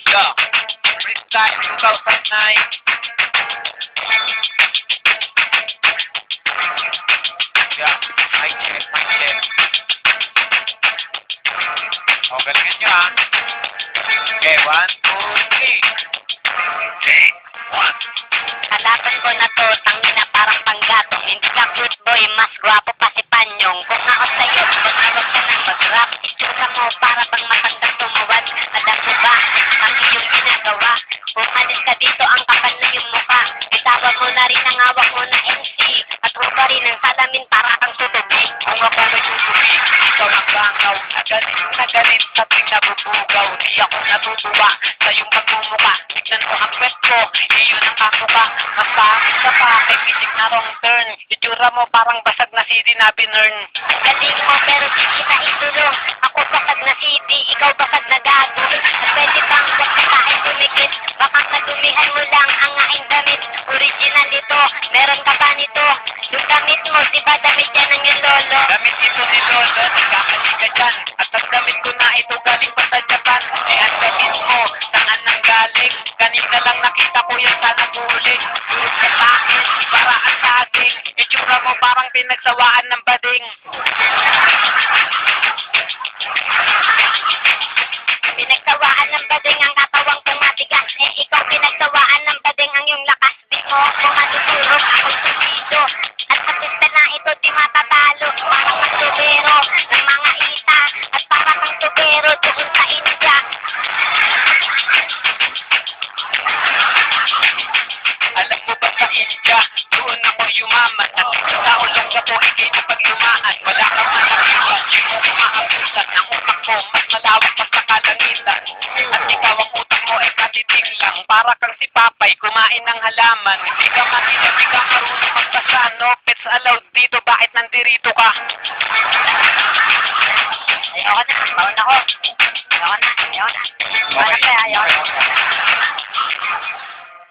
Yo, freestyle 2009. Yeah, mic check, mic check. O, galingan nyo ha. Okay, 1, 2, 3. Okay, 1. Halapan ko na to, tangina parang panggatong. Hindi ka cute boy, mas gwapo pa si Panyong. Kung ako sa'yo, magtawag ka ng mag-rap. Itsura mo para bang matandang tumuwad. Alam mo ba, ang iyong ginagawa. Umalis ka dito, ang kapal na yung mukha. Itawag mo na rin ang hawak mo na MC. At huwag ka rin ang salamin para kang tutubi. Kung ako nagtutubi, ikaw ang bangaw. Nagalit sa tuwing nabubugaw. Di ako natutuwa sa iyong pagmumuka. Tignan mo ang pwet ko, iyon ang kakuka. Mas pangit ka pa, kay pitik na wrong turn. Itsura mo parang basag na CD na binurn. Galing mo pero di kita itulong. Ako basag na CD, ikaw basag na gago. At pwede bang huwag ka kain tumikit. Baka kadumihan mo lang ang aking damit. Original ito, meron ka ba nito? Yung damit mo, di ba damit yan ng yung lolo? Damit ito ni Lolo, nagkamali ka dyan. At ang damit ko na ito galing pa sa Japan. Eh ang damit mo, saan nang galing? Kanina lang nakita ko yan sa naguling. Durog na tain, para ang saging. Itsura mo parang pinagsawaan ng bading. Pinagsawaan ng bading ang katawang kong matigas. Eh ikaw pinagsawaan ng bading ang yung lakas. Di mo kung matutulog ako'y subido. At sa pista na ito di matatalo. Para kang tubero ng mga ita. At para kang tubero doon sa India. Alam mo ba sa India, doon ako yumaman. At tao lang ako, ikay na paglumaan. Wala kang manakiwan, di mo umaabusan. Ang utak mo, mas malawak pa sa kalangitan. At ikaw ang utak mo ay katiting lang. Para kang si Papay, kumain ng halaman. Hindi ka makinig, di ka marunong magbasa. No pets allowed dito, bakit nandirito ka? Ayoko na, baon ako. Ayoko na. Wala kaya, ayoko na.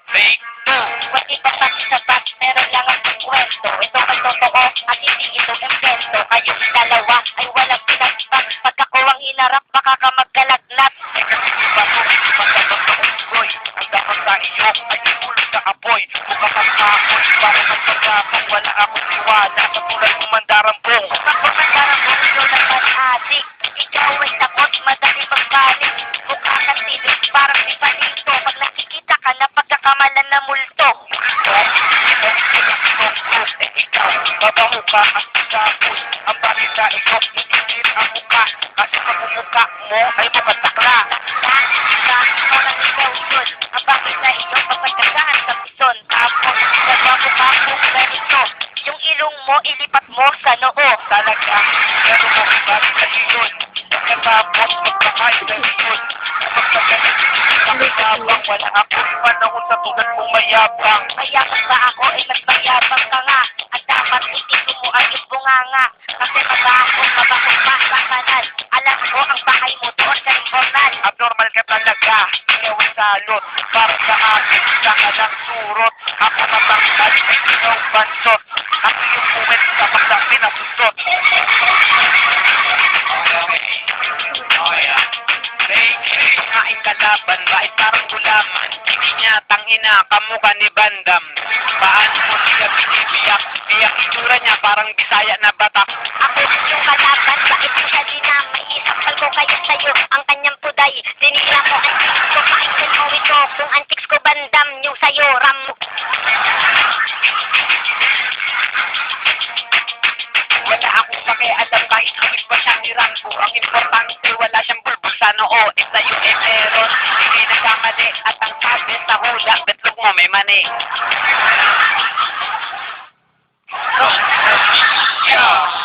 Fake 2. Ba't iba pa sa bus, meron lang ang kwento. Ito ang totoo at hindi ito invento. Kayong dalawa ay walang pinagpak. Pag ako ang hinarap, baka ka magkalaglat. Eh kasi diba mo, masabot na unggoy. Ang dapat sa iyo ay itulog na apoy. Mukha kang kahoy, para magpagapang. Wala akong tiwala sa tulad ng mandarambong. Bakit ang karambong ito lang ang adik? Ikaw ay takot, madali magbalik. Mukha kang tilis, parang di palito. Pag nakikita ka na pagkakamalan na multo. Eh ikaw, babaho ka at isapos. Ang balita ikaw, itinit ang mukha. Kasi pag umukha mo ay mapatakla. Dahil ka, parang ikaw yun. Ang bakit na ito, papagkagaan sa pison. Tapos, nagbago ka kung ganito. Yung ilong mo, ilipat mo sa noo. Talaga, pero mo bakit sa iyon? Pagkatapos, magpakay sa iyon. Pagkagalit, pakibabang. Wala akong panahon sa tulad mong mayabang. Mayabang ba ako? Ay mas mayabang ka nga. At dapat itito mo ang iyong bunganga. Kasi mabahong pa sa kanal. Alam ko, ang bahay mo doon sa informal. Abnormal ka talaga, ikaw ay salot. Para sa akin, isa ka ng surot. Ako matangkad, ay ikaw bansot. Ako yung puwet sa pagdang pinasusot. Fake ngaing kalaban, bakit parang gulaman? Hindi niya tangina, kamukha ni Bandam. Paano mo siya binibiyak? Biyak itsura niya, parang Bisaya na batak. Ako yung kalaban, bakit mo siya dinamay? Isampal ko kayo sa'yo, ang kanyang puday. Tinira ko ang chicks ko, painggan mo ito. Kung ang chicks ko bandam, yung sa'yo, ram mo. Wala akong pakialam kahit awit ba siyang nirampo. Ang importante, wala siyang bulbul sa noo. E sa'yo eh meron, hindi nagkamali. At ang sabi sa hula, betlog mo may mani. Yeah.